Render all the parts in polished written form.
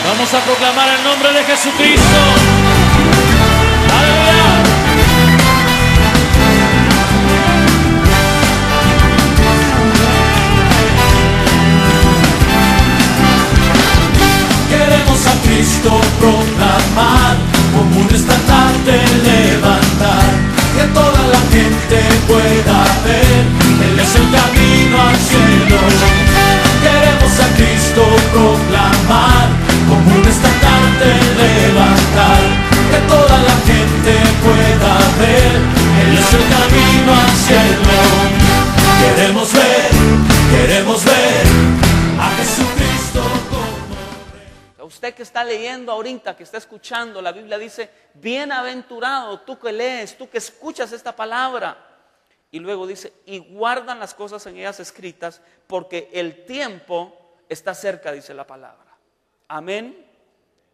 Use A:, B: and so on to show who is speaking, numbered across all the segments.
A: Vamos a proclamar el nombre de Jesucristo. ¡Aleluya!
B: Queremos a Cristo proclamar, como un estandarte levantar, que toda la gente pueda ver, Él es el camino al cielo. Queremos a Cristo proclamar, como un estandarte levantar, que toda la gente pueda ver, Él es el camino al cielo. Queremos ver a Jesucristo como Rey.
C: Usted que está leyendo ahorita, que está escuchando, la Biblia dice, bienaventurado tú que lees, tú que escuchas esta palabra. Y luego dice, y guardan las cosas en ellas escritas, porque el tiempo está cerca, dice la palabra. Amén.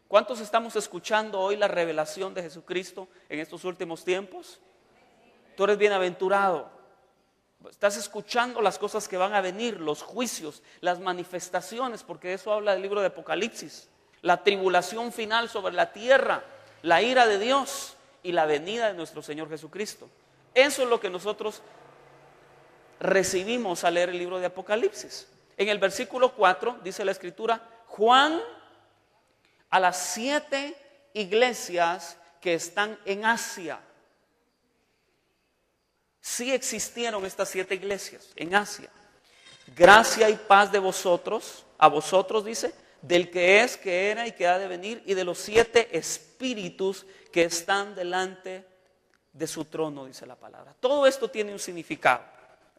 C: ¿Cuántos estamos escuchando hoy la revelación de Jesucristo en estos últimos tiempos? Tú eres bienaventurado. Estás escuchando las cosas que van a venir, los juicios, las manifestaciones, porque de eso habla el libro de Apocalipsis. La tribulación final sobre la tierra, la ira de Dios y la venida de nuestro Señor Jesucristo. Eso es lo que nosotros recibimos al leer el libro de Apocalipsis. En el versículo 4 dice la Escritura, Juan a las 7 iglesias que están en Asia. Sí existieron estas 7 iglesias en Asia. Gracia y paz de vosotros, a vosotros dice, del que es, que era y que ha de venir, y de los 7 espíritus que están delante de su trono, dice la palabra. Todo esto tiene un significado,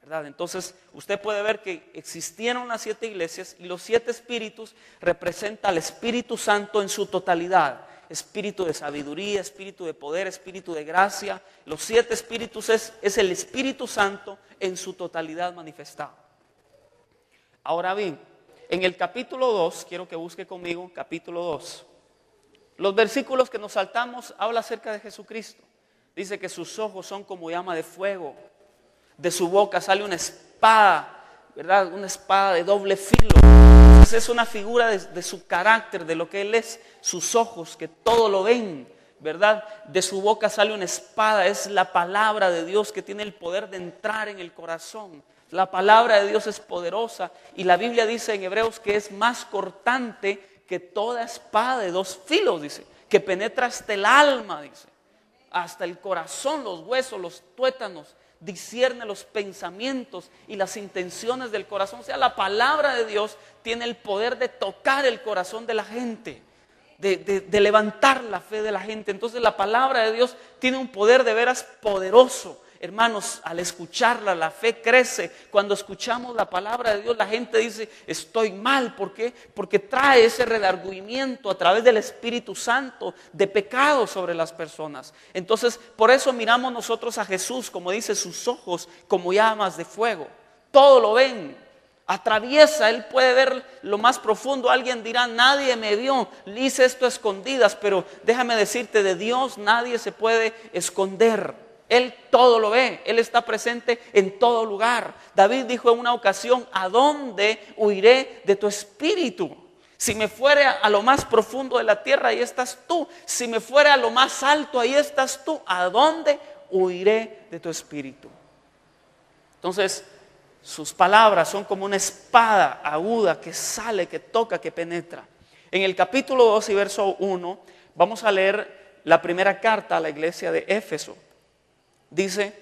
C: ¿verdad? Entonces usted puede ver que existieron las 7 iglesias y los 7 espíritus representan al Espíritu Santo en su totalidad. Espíritu de sabiduría, espíritu de poder, espíritu de gracia. Los 7 espíritus es el Espíritu Santo en su totalidad manifestado. Ahora bien, en el capítulo 2, quiero que busque conmigo capítulo 2. Los versículos que nos saltamos habla acerca de Jesucristo. Dice que sus ojos son como llama de fuego. De su boca sale una espada, ¿verdad? Una espada de doble filo. Entonces es una figura de su carácter, de lo que Él es. Sus ojos que todo lo ven, ¿verdad? De su boca sale una espada. Es la palabra de Dios que tiene el poder de entrar en el corazón. La palabra de Dios es poderosa. Y la Biblia dice en Hebreos que es más cortante que toda espada de 2 filos, dice. Que penetra hasta el alma, dice. Hasta el corazón, los huesos, los tuétanos, discierne los pensamientos y las intenciones del corazón. O sea, la palabra de Dios tiene el poder de tocar el corazón de la gente, de levantar la fe de la gente. Entonces la palabra de Dios tiene un poder de veras poderoso. Hermanos, al escucharla, la fe crece. Cuando escuchamos la palabra de Dios, la gente dice, estoy mal. ¿Por qué? Porque trae ese redargüimiento a través del Espíritu Santo de pecado sobre las personas. Entonces, por eso miramos nosotros a Jesús, como dice, sus ojos como llamas de fuego. Todo lo ven, atraviesa, Él puede ver lo más profundo. Alguien dirá, nadie me vio, hice esto a escondidas. Pero déjame decirte, de Dios nadie se puede esconder. Él todo lo ve, Él está presente en todo lugar. David dijo en una ocasión, ¿a dónde huiré de tu espíritu? Si me fuere a lo más profundo de la tierra, ahí estás tú. Si me fuere a lo más alto, ahí estás tú. ¿A dónde huiré de tu espíritu? Entonces, sus palabras son como una espada aguda que sale, que toca, que penetra. En el capítulo 2 y verso 1, vamos a leer la primera carta a la iglesia de Éfeso. Dice,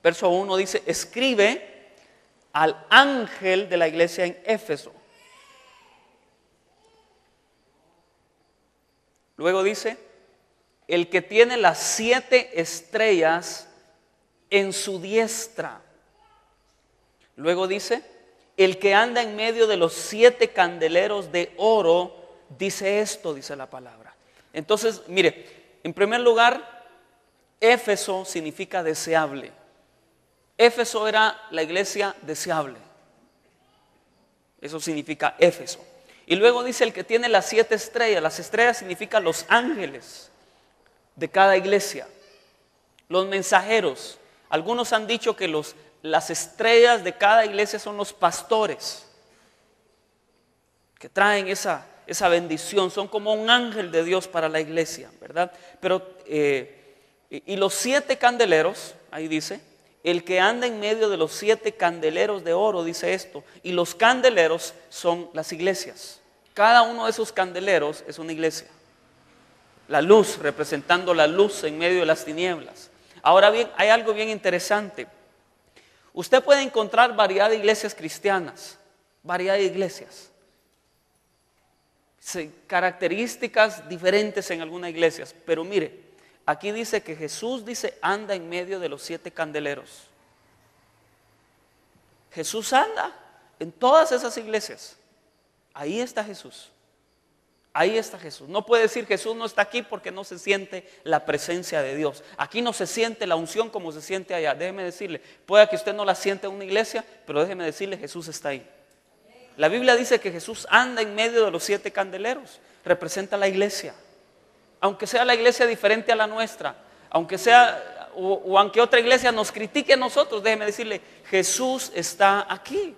C: verso 1 dice, escribe al ángel de la iglesia en Éfeso. Luego dice, el que tiene las 7 estrellas en su diestra. Luego dice, el que anda en medio de los 7 candeleros de oro, dice esto, dice la palabra. Entonces, mire, en primer lugar, Éfeso significa deseable. Éfeso era la iglesia deseable. Eso significa Éfeso. Y luego dice el que tiene las 7 estrellas. Las estrellas significan los ángeles de cada iglesia. Los mensajeros. Algunos han dicho que las estrellas de cada iglesia son los pastores, que traen esa esa bendición, son como un ángel de Dios para la iglesia, ¿verdad? Pero, y los 7 candeleros, ahí dice, el que anda en medio de los 7 candeleros de oro, dice esto, y los candeleros son las iglesias. Cada uno de esos candeleros es una iglesia. La luz, representando la luz en medio de las tinieblas. Ahora bien, hay algo bien interesante. Usted puede encontrar variedad de iglesias cristianas, variedad de iglesias. Características diferentes en algunas iglesias, pero mire, aquí dice que Jesús anda en medio de los 7 candeleros. Jesús anda en todas esas iglesias. Ahí está Jesús. Ahí está Jesús. No puede decir Jesús no está aquí porque no se siente la presencia de Dios. Aquí no se siente la unción como se siente allá. Déjeme decirle, puede que usted no la sienta en una iglesia, pero déjeme decirle, Jesús está ahí. La Biblia dice que Jesús anda en medio de los 7 candeleros. Representa la iglesia. Aunque sea la iglesia diferente a la nuestra, aunque sea o aunque otra iglesia nos critique a nosotros, déjeme decirle, Jesús está aquí.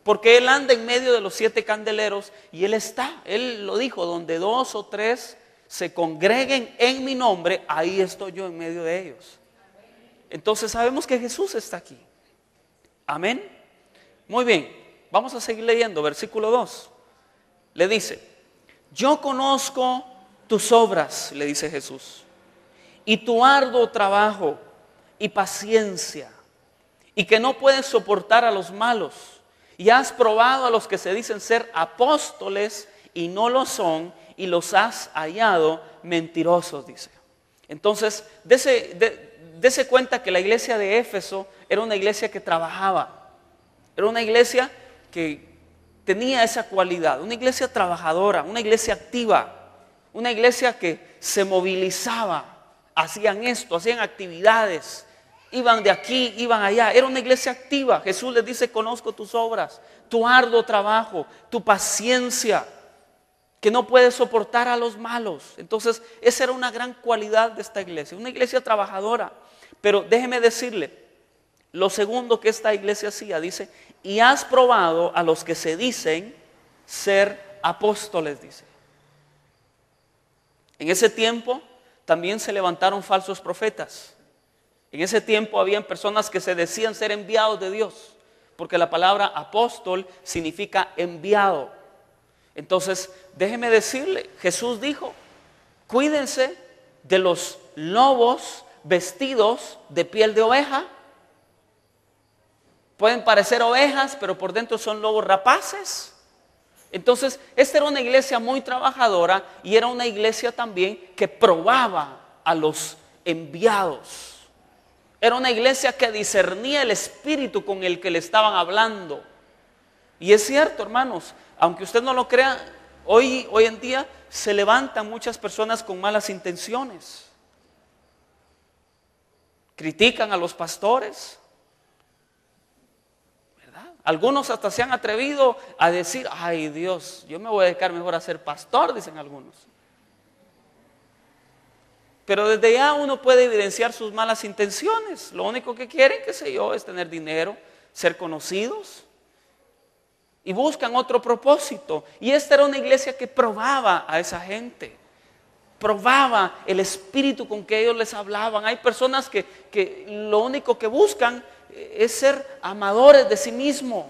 C: Porque Él anda en medio de los 7 candeleros y Él está. Él lo dijo, donde 2 o 3 se congreguen en mi nombre, ahí estoy yo en medio de ellos. Entonces sabemos que Jesús está aquí. Amén. Muy bien, vamos a seguir leyendo, versículo 2. Le dice, yo conozco tus obras, le dice Jesús, y tu arduo trabajo y paciencia, y que no puedes soportar a los malos. Y has probado a los que se dicen ser apóstoles y no lo son, y los has hallado mentirosos, dice. Entonces, dese cuenta que la iglesia de Éfeso era una iglesia que trabajaba. Era una iglesia que tenía esa cualidad, una iglesia trabajadora, una iglesia activa, una iglesia que se movilizaba, hacían esto, hacían actividades. Iban de aquí, iban allá. Era una iglesia activa. Jesús les dice, conozco tus obras, tu arduo trabajo, tu paciencia, que no puedes soportar a los malos. Entonces, esa era una gran cualidad de esta iglesia, una iglesia trabajadora. Pero déjeme decirle, lo segundo que esta iglesia hacía, dice, y has probado a los que se dicen ser apóstoles, dice. En ese tiempo también se levantaron falsos profetas. En ese tiempo habían personas que se decían ser enviados de Dios, porque la palabra apóstol significa enviado. Entonces, déjeme decirle, Jesús dijo, cuídense de los lobos vestidos de piel de oveja. Pueden parecer ovejas, pero por dentro son lobos rapaces. Entonces, esta era una iglesia muy trabajadora y era una iglesia también que probaba a los enviados. Era una iglesia que discernía el espíritu con el que le estaban hablando. Y es cierto, hermanos, aunque usted no lo crea, hoy en día se levantan muchas personas con malas intenciones. Critican a los pastores, ¿verdad? Algunos hasta se han atrevido a decir, ay Dios, yo me voy a dedicar mejor a ser pastor, dicen algunos. Pero desde ya uno puede evidenciar sus malas intenciones. Lo único que quieren, qué sé yo, es tener dinero, ser conocidos. Y buscan otro propósito. Y esta era una iglesia que probaba a esa gente. Probaba el espíritu con que ellos les hablaban. Hay personas que lo único que buscan es ser amadores de sí mismos.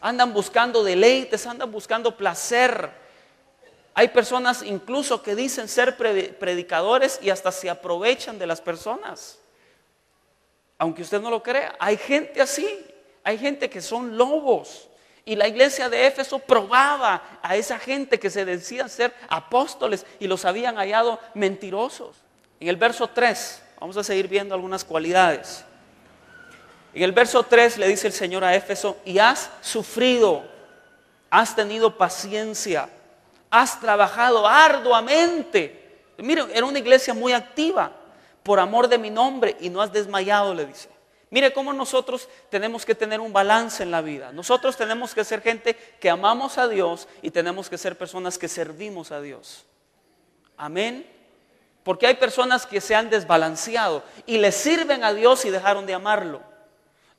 C: Andan buscando deleites, andan buscando placer. Hay personas incluso que dicen ser predicadores y hasta se aprovechan de las personas. Aunque usted no lo crea, hay gente así. Hay gente que son lobos. Y la iglesia de Éfeso probaba a esa gente que se decían ser apóstoles y los habían hallado mentirosos. En el verso 3, vamos a seguir viendo algunas cualidades. En el verso 3 le dice el Señor a Éfeso, y has sufrido, has tenido paciencia, has trabajado arduamente. Mire, era una iglesia muy activa por amor de mi nombre y no has desmayado, le dice. Mire cómo nosotros tenemos que tener un balance en la vida. Nosotros tenemos que ser gente que amamos a Dios y tenemos que ser personas que servimos a Dios. Amén. Porque hay personas que se han desbalanceado y le sirven a Dios y dejaron de amarlo.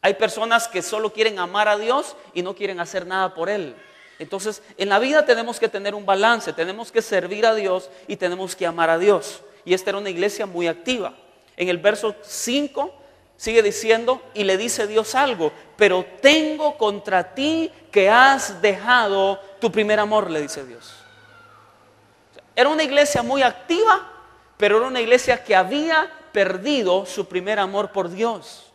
C: Hay personas que solo quieren amar a Dios y no quieren hacer nada por Él. Entonces, en la vida tenemos que tener un balance, tenemos que servir a Dios y tenemos que amar a Dios. Y esta era una iglesia muy activa. En el verso 5 sigue diciendo, y le dice Dios algo, pero tengo contra ti que has dejado tu primer amor, le dice Dios. Era una iglesia muy activa, pero era una iglesia que había perdido su primer amor por Dios.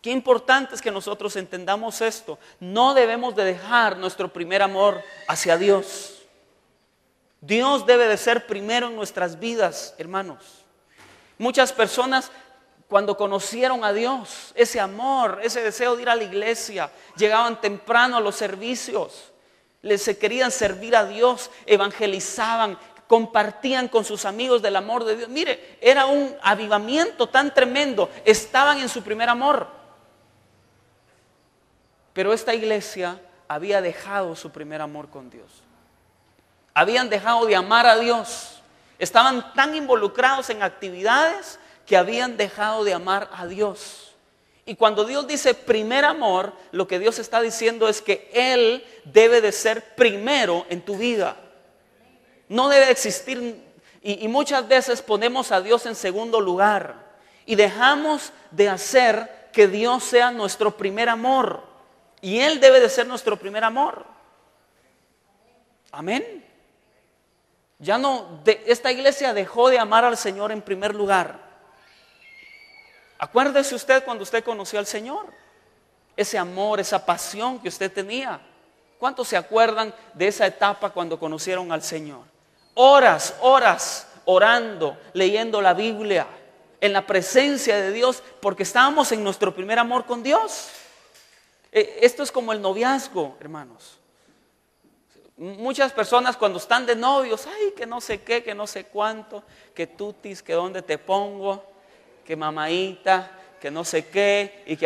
C: Qué importante es que nosotros entendamos esto. No debemos de dejar nuestro primer amor hacia Dios. Dios debe de ser primero en nuestras vidas, hermanos. Muchas personas cuando conocieron a Dios, ese amor, ese deseo de ir a la iglesia, llegaban temprano a los servicios, se querían servir a Dios, evangelizaban, compartían con sus amigos del amor de Dios. Mire, era un avivamiento tan tremendo, estaban en su primer amor. Pero esta iglesia había dejado su primer amor con Dios. Habían dejado de amar a Dios. Estaban tan involucrados en actividades que habían dejado de amar a Dios. Y cuando Dios dice primer amor, lo que Dios está diciendo es que Él debe de ser primero en tu vida. No debe existir, y muchas veces ponemos a Dios en segundo lugar y dejamos de hacer que Dios sea nuestro primer amor. Y Él debe de ser nuestro primer amor. Amén. Ya no, esta iglesia dejó de amar al Señor en primer lugar. Acuérdese usted cuando usted conoció al Señor. Ese amor, esa pasión que usted tenía. ¿Cuántos se acuerdan de esa etapa cuando conocieron al Señor? Horas orando, leyendo la Biblia, en la presencia de Dios, porque estábamos en nuestro primer amor con Dios. Esto es como el noviazgo, hermanos. Muchas personas cuando están de novios, ay, que no sé qué, que no sé cuánto, que tutis, que dónde te pongo, que mamaita, que no sé qué, y que